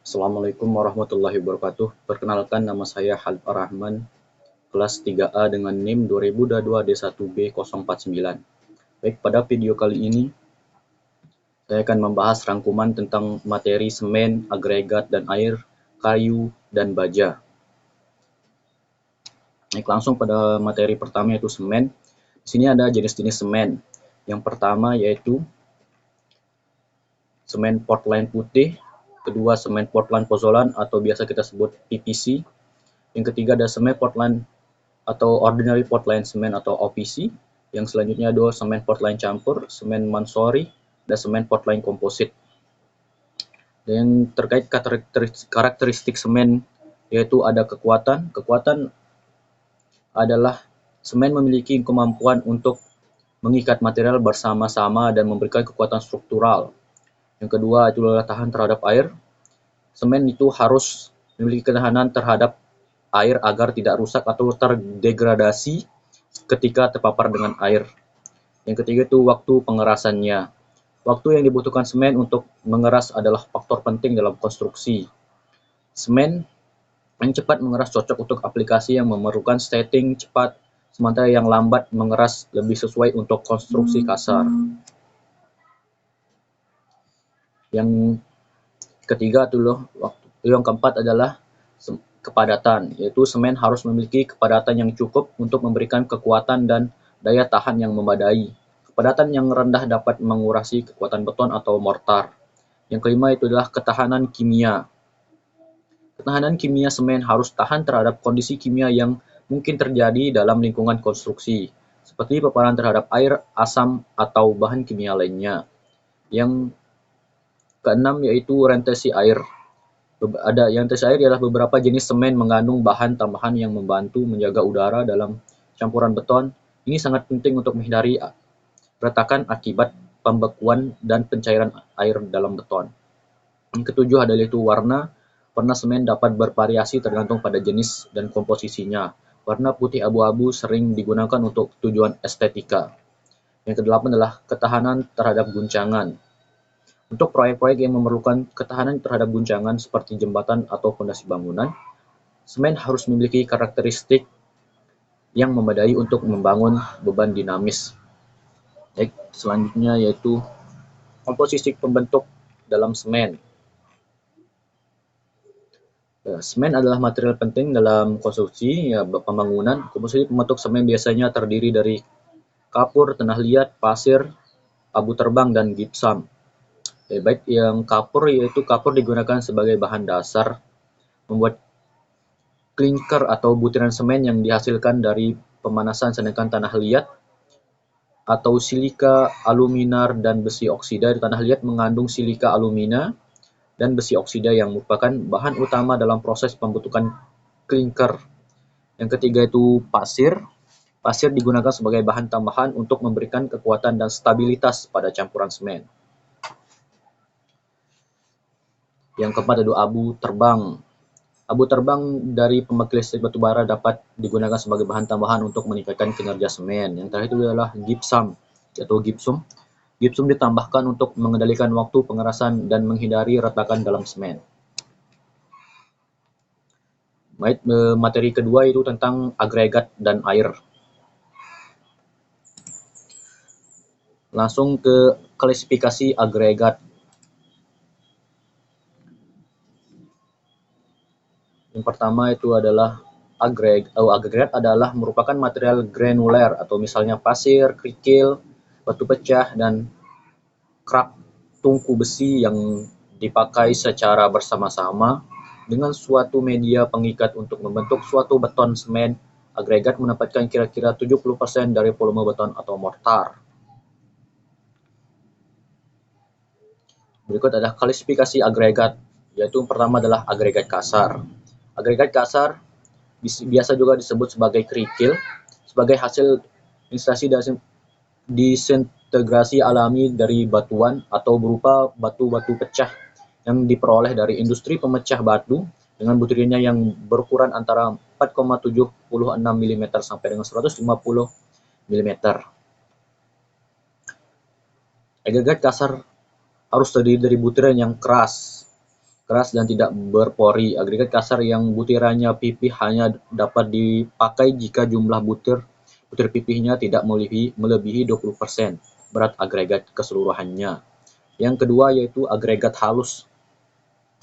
Assalamualaikum warahmatullahi wabarakatuh. Perkenalkan, nama saya Halif Ar-Rahman, kelas 3A dengan NIM 2022D1B049. Baik, pada video kali ini saya akan membahas rangkuman tentang materi semen, agregat, dan air, kayu, dan baja. Baik, langsung pada materi pertama, yaitu semen. Di sini ada jenis-jenis semen. Yang pertama yaitu semen Portland putih, kedua semen Portland pozzolan atau biasa kita sebut PPC. Yang ketiga ada semen Portland atau Ordinary Portland Cement atau OPC. Yang selanjutnya ada semen Portland campur, semen Mansory, dan semen Portland komposit. Dan yang terkait karakteristik semen yaitu ada kekuatan. Kekuatan adalah semen memiliki kemampuan untuk mengikat material bersama-sama dan memberikan kekuatan struktural. Yang kedua itu adalah tahan terhadap air. Semen itu harus memiliki ketahanan terhadap air agar tidak rusak atau terdegradasi ketika terpapar dengan air. Yang ketiga itu waktu pengerasannya. Waktu yang dibutuhkan semen untuk mengeras adalah faktor penting dalam konstruksi. Semen yang cepat mengeras cocok untuk aplikasi yang memerlukan setting cepat, sementara yang lambat mengeras lebih sesuai untuk konstruksi kasar. Yang ketiga yang keempat adalah kepadatan, yaitu semen harus memiliki kepadatan yang cukup untuk memberikan kekuatan dan daya tahan yang memadai. Kepadatan yang rendah dapat mengurangi kekuatan beton atau mortar. Yang kelima itu adalah ketahanan kimia. Ketahanan kimia semen harus tahan terhadap kondisi kimia yang mungkin terjadi dalam lingkungan konstruksi, seperti paparan terhadap air, asam, atau bahan kimia lainnya. Yang keenam yaitu rentesi air. Rentesi air ialah beberapa jenis semen mengandung bahan tambahan yang membantu menjaga udara dalam campuran beton. Ini sangat penting untuk menghindari retakan akibat pembekuan dan pencairan air dalam beton. Yang ketujuh adalah itu warna. Warna semen dapat bervariasi tergantung pada jenis dan komposisinya. Warna putih abu-abu sering digunakan untuk tujuan estetika. Yang kedelapan adalah ketahanan terhadap guncangan. Untuk proyek-proyek yang memerlukan ketahanan terhadap guncangan seperti jembatan atau fondasi bangunan, semen harus memiliki karakteristik yang memadai untuk membangun beban dinamis. Baik, selanjutnya yaitu komposisi pembentuk dalam semen. Semen adalah material penting dalam konstruksi pembangunan. Komposisi pembentuk semen biasanya terdiri dari kapur, tanah liat, pasir, abu terbang, dan gypsum. Baik, yang kapur yaitu kapur digunakan sebagai bahan dasar membuat klinker atau butiran semen yang dihasilkan dari pemanasan, sedangkan tanah liat atau silika, aluminar, dan besi oksida. Tanah liat mengandung silika, alumina, dan besi oksida yang merupakan bahan utama dalam proses pembentukan klinker. Yang ketiga itu pasir. Pasir digunakan sebagai bahan tambahan untuk memberikan kekuatan dan stabilitas pada campuran semen. Yang keempat itu abu terbang. Abu terbang dari pembekal listrik batubara dapat digunakan sebagai bahan tambahan untuk meningkatkan kinerja semen. Yang terakhir itu adalah gypsum atau gipsum. Gipsum ditambahkan untuk mengendalikan waktu pengerasan dan menghindari retakan dalam semen. Baik, materi kedua itu tentang agregat dan air. Langsung ke klasifikasi agregat. Yang pertama itu adalah agregat adalah merupakan material granuler atau misalnya pasir, kerikil, batu pecah, dan krak tungku besi yang dipakai secara bersama-sama dengan suatu media pengikat untuk membentuk suatu beton semen. Agregat mendapatkan kira-kira 70% dari volume beton atau mortar. Berikut adalah klasifikasi agregat, yaitu yang pertama adalah agregat kasar. Agregat kasar biasa juga disebut sebagai kerikil, sebagai hasil instasi disintegrasi alami dari batuan atau berupa batu-batu pecah yang diperoleh dari industri pemecah batu dengan butirannya yang berukuran antara 4,76 mm sampai dengan 150 mm. Agregat kasar harus terdiri dari butiran yang keras. keras dan tidak berpori. Agregat kasar yang butirannya pipih hanya dapat dipakai jika jumlah butir pipihnya tidak melebihi 20% berat agregat keseluruhannya. Yang kedua yaitu agregat halus.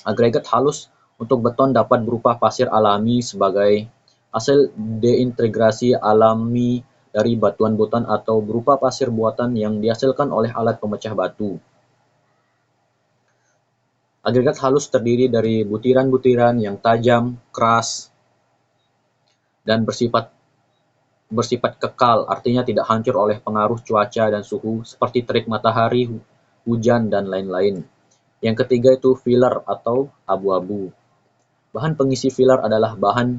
Agregat halus untuk beton dapat berupa pasir alami sebagai hasil deintegrasi alami dari batuan beton atau berupa pasir buatan yang dihasilkan oleh alat pemecah batu. Agregat halus terdiri dari butiran-butiran yang tajam, keras, dan bersifat kekal, artinya tidak hancur oleh pengaruh cuaca dan suhu seperti terik matahari, hujan, dan lain-lain. Yang ketiga itu filler atau abu-abu. Bahan pengisi filler adalah bahan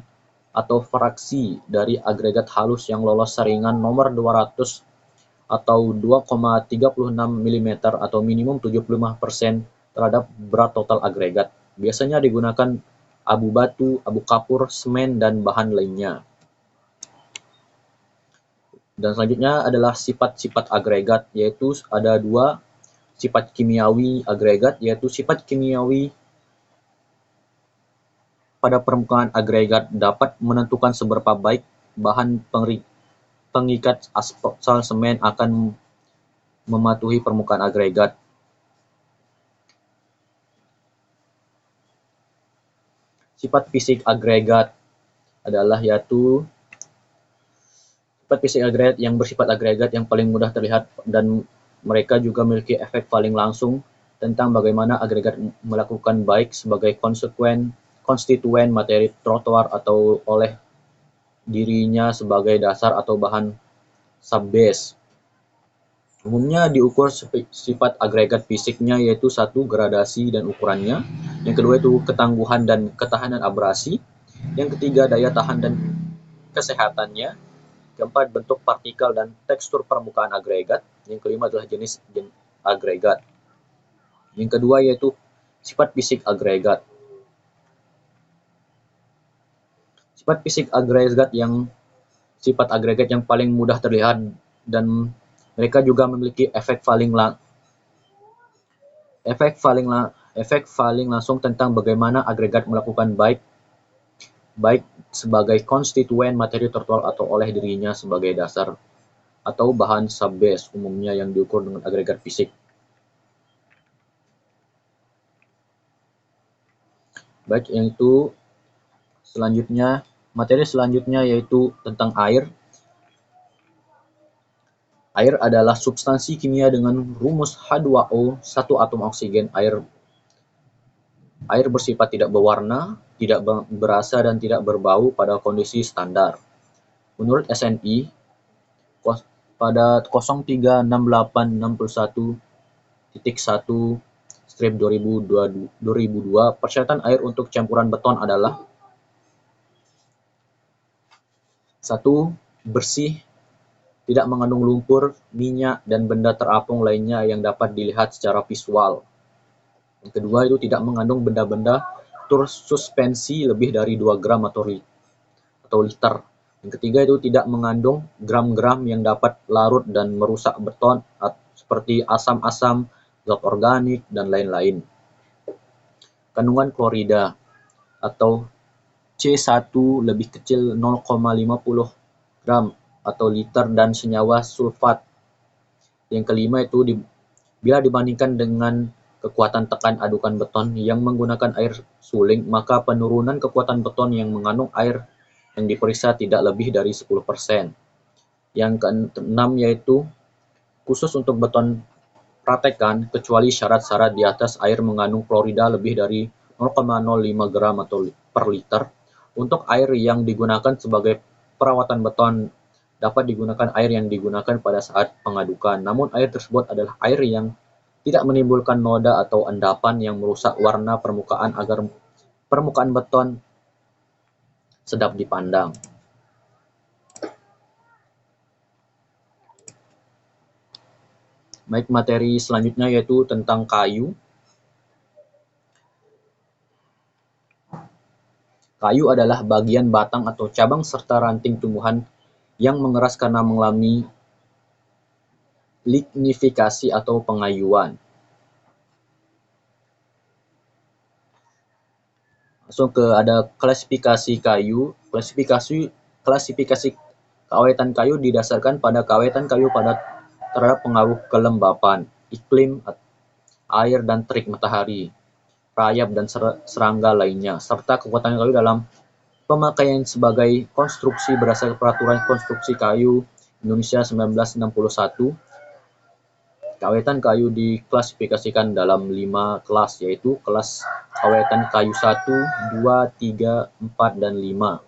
atau fraksi dari agregat halus yang lolos saringan nomor 200 atau 2,36 mm atau minimum 75% terhadap berat total agregat. Biasanya digunakan abu batu, abu kapur, semen, dan bahan lainnya. Dan selanjutnya adalah sifat-sifat agregat, yaitu ada dua sifat kimiawi agregat, yaitu sifat kimiawi pada permukaan agregat dapat menentukan seberapa baik bahan pengikat aspal semen akan mematuhi permukaan agregat. Sifat fisik agregat adalah yaitu sifat fisik agregat yang bersifat agregat yang paling mudah terlihat dan mereka juga memiliki efek paling langsung tentang bagaimana agregat melakukan baik sebagai konstituen materi trotoar atau oleh dirinya sebagai dasar atau bahan subbase. Umumnya diukur sifat agregat fisiknya yaitu satu gradasi dan ukurannya, yang kedua itu ketangguhan dan ketahanan abrasi, yang ketiga daya tahan dan kesehatannya, keempat bentuk partikel dan tekstur permukaan agregat, yang kelima adalah jenis agregat. Yang kedua yaitu sifat fisik agregat. Sifat fisik agregat yang paling mudah terlihat dan mereka juga memiliki efek paling langsung tentang bagaimana agregat melakukan baik sebagai konstituen materi trotoar atau oleh dirinya sebagai dasar atau bahan subbase, umumnya yang diukur dengan agregat fisik. Baik, yang itu materi selanjutnya yaitu tentang air. Air adalah substansi kimia dengan rumus H2O, satu atom oksigen. Air bersifat tidak berwarna, tidak berasa, dan tidak berbau pada kondisi standar. Menurut SNI, pada 036861.1/2002, persyaratan air untuk campuran beton adalah 1. Bersih, tidak mengandung lumpur, minyak, dan benda terapung lainnya yang dapat dilihat secara visual. Yang kedua itu tidak mengandung benda-benda tersuspensi lebih dari 2 gram atau liter. Yang ketiga itu tidak mengandung gram-gram yang dapat larut dan merusak beton seperti asam-asam, zat organik, dan lain-lain. Kandungan klorida atau C1 lebih kecil 0,50 gram atau liter dan senyawa sulfat. Yang kelima itu bila dibandingkan dengan kekuatan tekan adukan beton yang menggunakan air suling, maka penurunan kekuatan beton yang mengandung air yang diperiksa tidak lebih dari 10%. Yang keenam yaitu khusus untuk beton pratekan, kecuali syarat-syarat di atas, air mengandung klorida lebih dari 0,05 gram atau per liter. Untuk air yang digunakan sebagai perawatan beton, dapat digunakan air yang digunakan pada saat pengadukan. Namun air tersebut adalah air yang tidak menimbulkan noda atau endapan yang merusak warna permukaan agar permukaan beton sedap dipandang. Baik, materi selanjutnya yaitu tentang kayu. Kayu adalah bagian batang atau cabang serta ranting tumbuhan yang mengeras karena mengalami lignifikasi atau pengayuan. Langsung ke ada klasifikasi kayu. Klasifikasi kawetan kayu didasarkan pada kawetan kayu pada terhadap pengaruh kelembapan, iklim, air dan terik matahari, rayap dan serangga lainnya, serta kekuatan kayu dalam pemakaian sebagai konstruksi berdasarkan Peraturan Konstruksi Kayu Indonesia 1961. Kawetan kayu diklasifikasikan dalam 5 kelas, yaitu kelas kawetan kayu 1, 2, 3, 4, dan 5.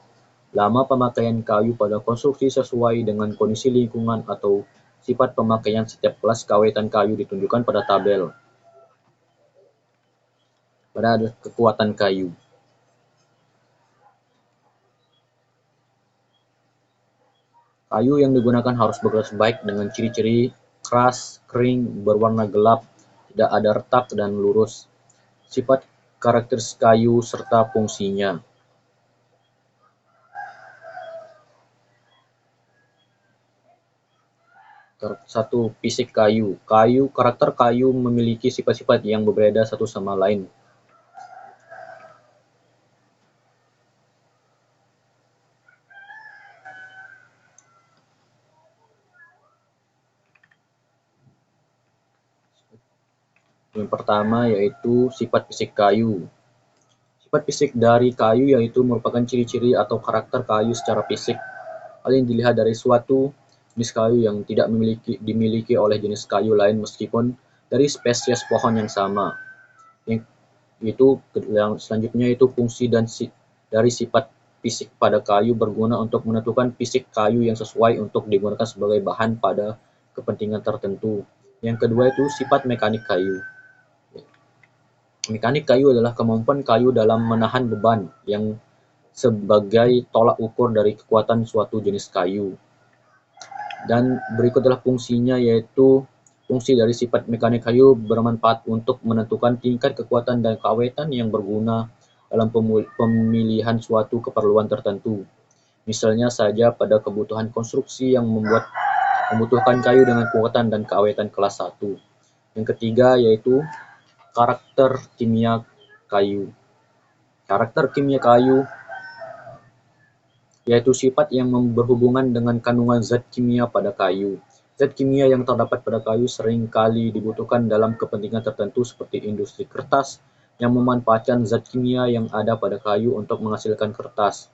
Lama pemakaian kayu pada konstruksi sesuai dengan kondisi lingkungan atau sifat pemakaian setiap kelas kawetan kayu ditunjukkan pada tabel. Pada kekuatan kayu. Kayu yang digunakan harus berkelas baik dengan ciri-ciri keras, kering, berwarna gelap, tidak ada retak, dan lurus. Sifat karakteristik kayu serta fungsinya. Satu, fisik kayu. Karakter kayu memiliki sifat-sifat yang berbeda satu sama lain. Yang pertama yaitu sifat fisik kayu. Sifat fisik dari kayu yaitu merupakan ciri-ciri atau karakter kayu secara fisik. Hal yang dilihat dari suatu jenis kayu yang tidak dimiliki oleh jenis kayu lain meskipun dari spesies pohon yang sama. Yang selanjutnya itu fungsi dari sifat fisik pada kayu berguna untuk menentukan fisik kayu yang sesuai untuk digunakan sebagai bahan pada kepentingan tertentu. Yang kedua itu sifat mekanik kayu. Mekanik kayu adalah kemampuan kayu dalam menahan beban yang sebagai tolak ukur dari kekuatan suatu jenis kayu. Dan berikut adalah fungsinya, yaitu fungsi dari sifat mekanik kayu bermanfaat untuk menentukan tingkat kekuatan dan kawetan yang berguna dalam pemilihan suatu keperluan tertentu. Misalnya saja pada kebutuhan konstruksi yang membutuhkan kayu dengan kekuatan dan kawetan kelas 1. Yang ketiga yaitu karakter kimia kayu. Karakter kimia kayu yaitu sifat yang berhubungan dengan kandungan zat kimia pada kayu. Zat kimia yang terdapat pada kayu sering kali dibutuhkan dalam kepentingan tertentu seperti industri kertas yang memanfaatkan zat kimia yang ada pada kayu untuk menghasilkan kertas.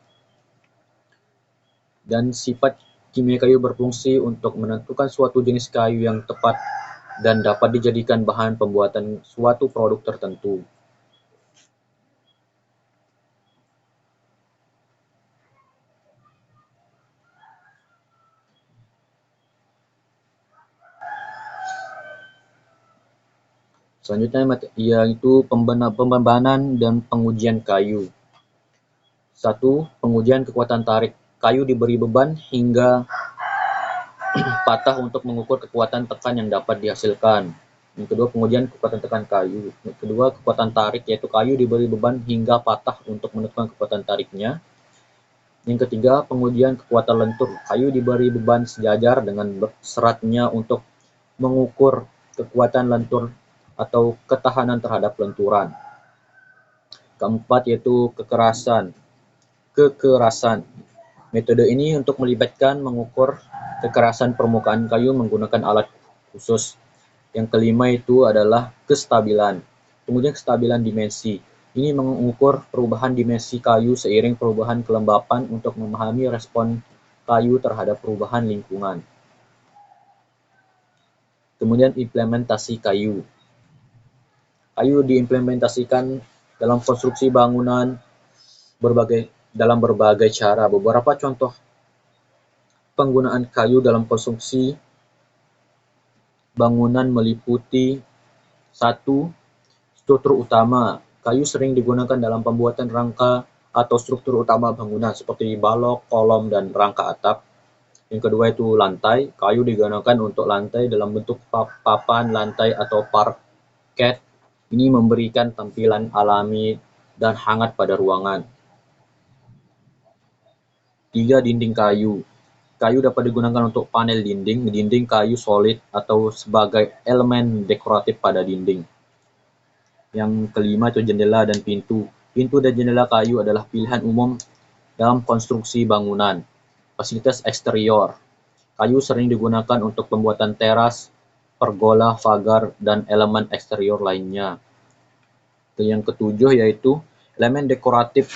Dan sifat kimia kayu berfungsi untuk menentukan suatu jenis kayu yang tepat dan dapat dijadikan bahan pembuatan suatu produk tertentu. Selanjutnya yaitu pembebanan dan pengujian kayu. 1. Pengujian kekuatan tarik. Kayu diberi beban hingga patah untuk mengukur kekuatan tekan yang dapat dihasilkan. Yang kedua, pengujian kekuatan tekan kayu. Yang kedua, kekuatan tarik, yaitu kayu diberi beban hingga patah untuk menentukan kekuatan tariknya. Yang ketiga, pengujian kekuatan lentur. Kayu diberi beban sejajar dengan seratnya untuk mengukur kekuatan lentur atau ketahanan terhadap lenturan. Keempat, yaitu kekerasan. Metode ini untuk melibatkan mengukur kekerasan permukaan kayu menggunakan alat khusus. Yang kelima itu adalah kestabilan. Kemudian kestabilan dimensi. Ini mengukur perubahan dimensi kayu seiring perubahan kelembapan untuk memahami respon kayu terhadap perubahan lingkungan. Kemudian implementasi kayu. Kayu diimplementasikan dalam konstruksi bangunan dalam berbagai cara. Beberapa contoh penggunaan kayu dalam konstruksi bangunan meliputi 1. Struktur utama. Kayu sering digunakan dalam pembuatan rangka atau struktur utama bangunan seperti balok, kolom, dan rangka atap. Yang kedua itu lantai. Kayu digunakan untuk lantai dalam bentuk papan lantai atau parket. Ini memberikan tampilan alami dan hangat pada ruangan. 3. Dinding kayu. Kayu dapat digunakan untuk panel dinding kayu solid, atau sebagai elemen dekoratif pada dinding. Yang kelima itu jendela dan pintu. Pintu dan jendela kayu adalah pilihan umum dalam konstruksi bangunan. Fasilitas eksterior. Kayu sering digunakan untuk pembuatan teras, pergola, pagar, dan elemen eksterior lainnya. Yang ketujuh yaitu elemen dekoratif.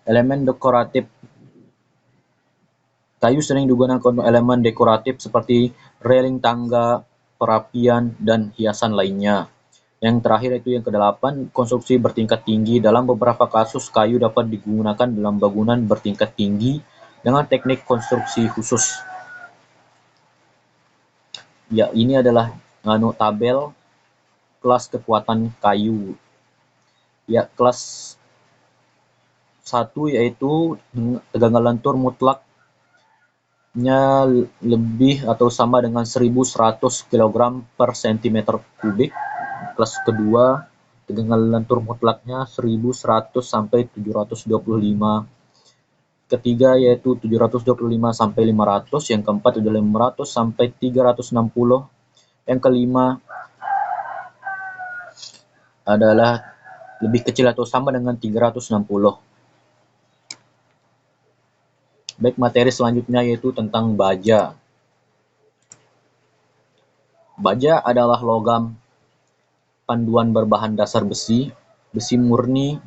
Elemen dekoratif. Kayu sering digunakan untuk elemen dekoratif seperti railing tangga, perapian, dan hiasan lainnya. Yang terakhir itu yang kedelapan, konstruksi bertingkat tinggi. Dalam beberapa kasus, kayu dapat digunakan dalam bangunan bertingkat tinggi dengan teknik konstruksi khusus. Ya, ini adalah tabel kelas kekuatan kayu. Ya, kelas 1 yaitu tegangan lentur mutlaknya lebih atau sama dengan 1100 kg per cm kubik. Kelas kedua, tegangan lentur mutlaknya 1100 sampai 725. Ketiga yaitu 725 sampai 500, yang keempat adalah 500 sampai 360. Yang kelima adalah lebih kecil atau sama dengan 360. Baik, materi selanjutnya yaitu tentang baja. Baja adalah logam panduan berbahan dasar besi. Besi murni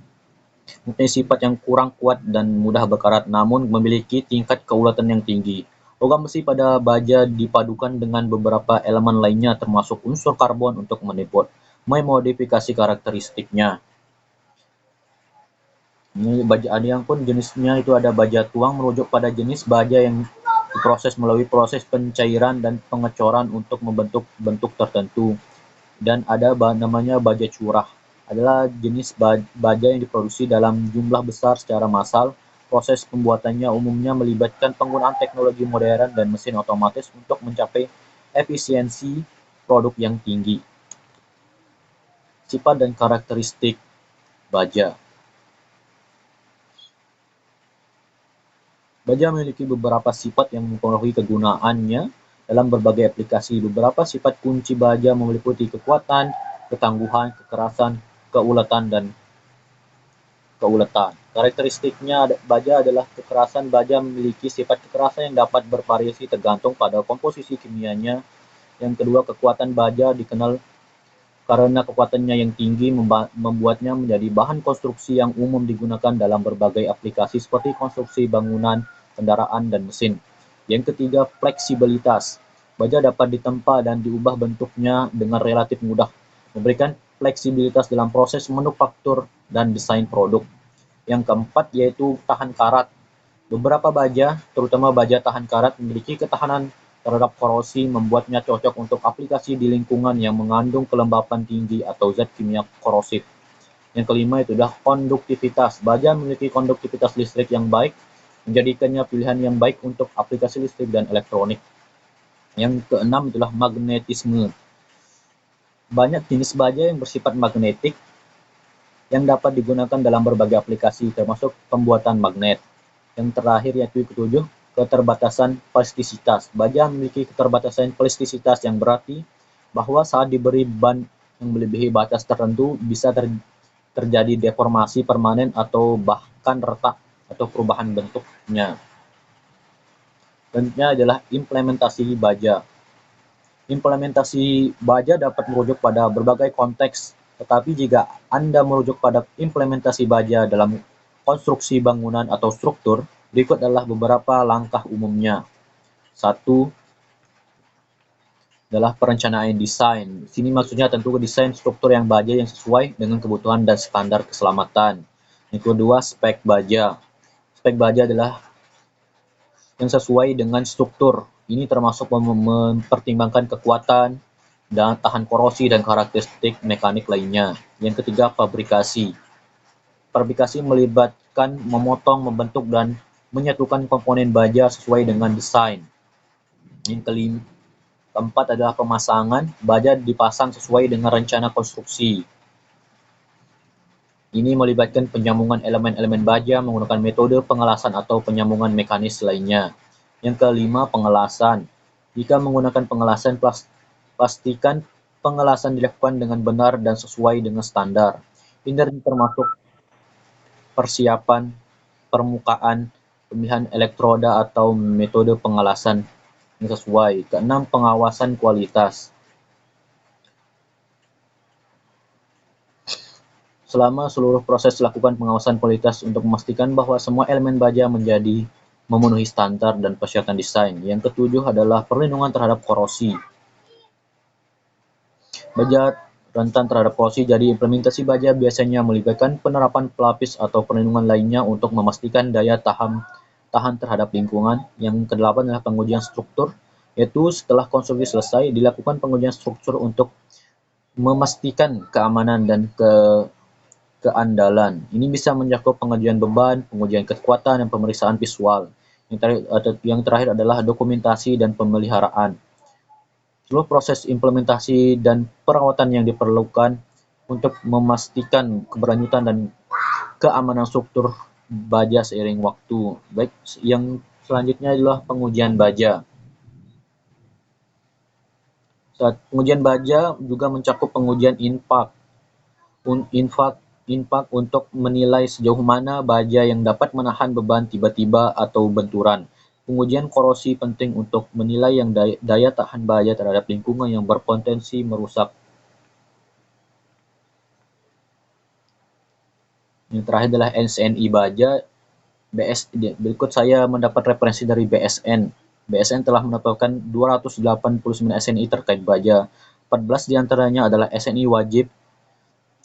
mempunyai sifat yang kurang kuat dan mudah berkarat, namun memiliki tingkat keulatan yang tinggi. Logam besi pada baja dipadukan dengan beberapa elemen lainnya termasuk unsur karbon untuk memodifikasi karakteristiknya. Ini baja ada yang pun jenisnya itu ada baja tuang, merujuk pada jenis baja yang diproses melalui proses pencairan dan pengecoran untuk membentuk bentuk tertentu. Dan ada namanya baja curah, adalah jenis baja yang diproduksi dalam jumlah besar secara massal. Proses pembuatannya umumnya melibatkan penggunaan teknologi modern dan mesin otomatis untuk mencapai efisiensi produk yang tinggi. Sifat dan karakteristik baja. Baja memiliki beberapa sifat yang mempengaruhi kegunaannya dalam berbagai aplikasi. Beberapa sifat kunci baja meliputi kekuatan, ketangguhan, kekerasan, keulatan, dan keulatan. Karakteristiknya baja adalah kekerasan. Baja memiliki sifat kekerasan yang dapat bervariasi tergantung pada komposisi kimianya. Yang kedua, kekuatan baja dikenal karena kekuatannya yang tinggi membuatnya menjadi bahan konstruksi yang umum digunakan dalam berbagai aplikasi seperti konstruksi bangunan, kendaraan, dan mesin. Yang ketiga, fleksibilitas. Baja dapat ditempa dan diubah bentuknya dengan relatif mudah, memberikan fleksibilitas dalam proses manufaktur dan desain produk. Yang keempat yaitu tahan karat. Beberapa baja, terutama baja tahan karat, memiliki ketahanan terhadap korosi, membuatnya cocok untuk aplikasi di lingkungan yang mengandung kelembapan tinggi atau zat kimia korosif. Yang kelima itu adalah konduktivitas. Baja memiliki konduktivitas listrik yang baik, menjadikannya pilihan yang baik untuk aplikasi listrik dan elektronik. Yang keenam adalah magnetisme. Banyak jenis baja yang bersifat magnetik yang dapat digunakan dalam berbagai aplikasi, termasuk pembuatan magnet. Yang terakhir yaitu ketujuh, keterbatasan plastisitas. Baja memiliki keterbatasan plastisitas yang berarti bahwa saat diberi ban yang melebihi batas tertentu bisa terjadi deformasi permanen atau bahkan retak atau perubahan bentuknya. Selanjutnya adalah implementasi baja. Implementasi baja dapat merujuk pada berbagai konteks, tetapi jika Anda merujuk pada implementasi baja dalam konstruksi bangunan atau struktur, berikut adalah beberapa langkah umumnya. 1 adalah perencanaan desain. Sini maksudnya tentu desain struktur yang baja yang sesuai dengan kebutuhan dan standar keselamatan. Yang kedua, spek baja. Spek baja adalah yang sesuai dengan struktur. Ini termasuk mempertimbangkan kekuatan dan tahan korosi dan karakteristik mekanik lainnya. Yang ketiga, fabrikasi. Fabrikasi melibatkan memotong, membentuk, dan menyatukan komponen baja sesuai dengan desain. Yang keempat adalah pemasangan. Baja dipasang sesuai dengan rencana konstruksi. Ini melibatkan penyambungan elemen-elemen baja menggunakan metode pengelasan atau penyambungan mekanis lainnya. Yang kelima, pengelasan. Jika menggunakan pengelasan, pastikan pengelasan dilakukan dengan benar dan sesuai dengan standar. Energi termasuk persiapan permukaan, pemilihan elektroda atau metode pengelasan yang sesuai. Keenam, pengawasan kualitas. Selama seluruh proses dilakukan pengawasan kualitas untuk memastikan bahwa semua elemen baja memenuhi standar dan persyaratan desain. Yang ketujuh adalah perlindungan terhadap korosi. Baja rentan terhadap korosi, jadi implementasi baja biasanya melibatkan penerapan pelapis atau perlindungan lainnya untuk memastikan daya tahan terhadap lingkungan. Yang kedelapan adalah pengujian struktur, yaitu setelah konstruksi selesai, dilakukan pengujian struktur untuk memastikan keamanan dan keandalan. Ini bisa mencakup pengujian beban, pengujian kekuatan, dan pemeriksaan visual. Yang terakhir adalah dokumentasi dan pemeliharaan. Seluruh proses implementasi dan perawatan yang diperlukan untuk memastikan keberlanjutan dan keamanan struktur baja seiring waktu. Baik, yang selanjutnya adalah pengujian baja. Pengujian baja juga mencakup pengujian infak untuk menilai sejauh mana baja yang dapat menahan beban tiba-tiba atau benturan. Pengujian korosi penting untuk menilai yang daya tahan baja terhadap lingkungan yang berpotensi merusak. Yang terakhir adalah SNI baja. Berikut saya mendapat referensi dari BSN. BSN telah menetapkan 289 SNI terkait baja. 14 diantaranya adalah SNI wajib.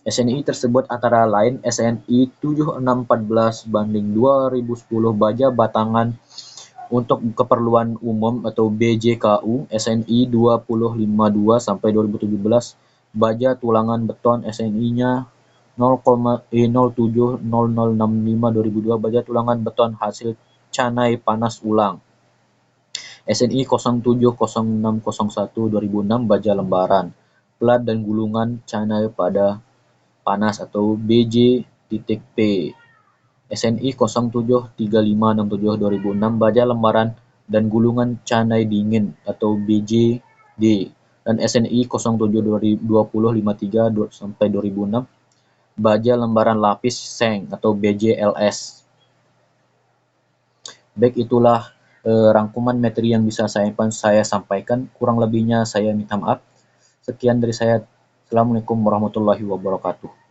SNI tersebut antara lain SNI 7614/2010 baja batangan untuk keperluan umum atau BJKU, SNI 2052/2017 baja tulangan beton, SNI-nya 0,070065/2002 baja tulangan beton hasil canai panas ulang, SNI 070601/2006 baja lembaran, plat dan gulungan canai pada panas atau BJ.P, SNI 073567/2006 baja lembaran dan gulungan canai dingin atau BJD, dan SNI 072053/2006 baja lembaran lapis seng atau BJLS. Baik, itulah rangkuman materi yang bisa saya sampaikan. Kurang lebihnya saya minta maaf. Sekian dari saya. Assalamualaikum warahmatullahi wabarakatuh.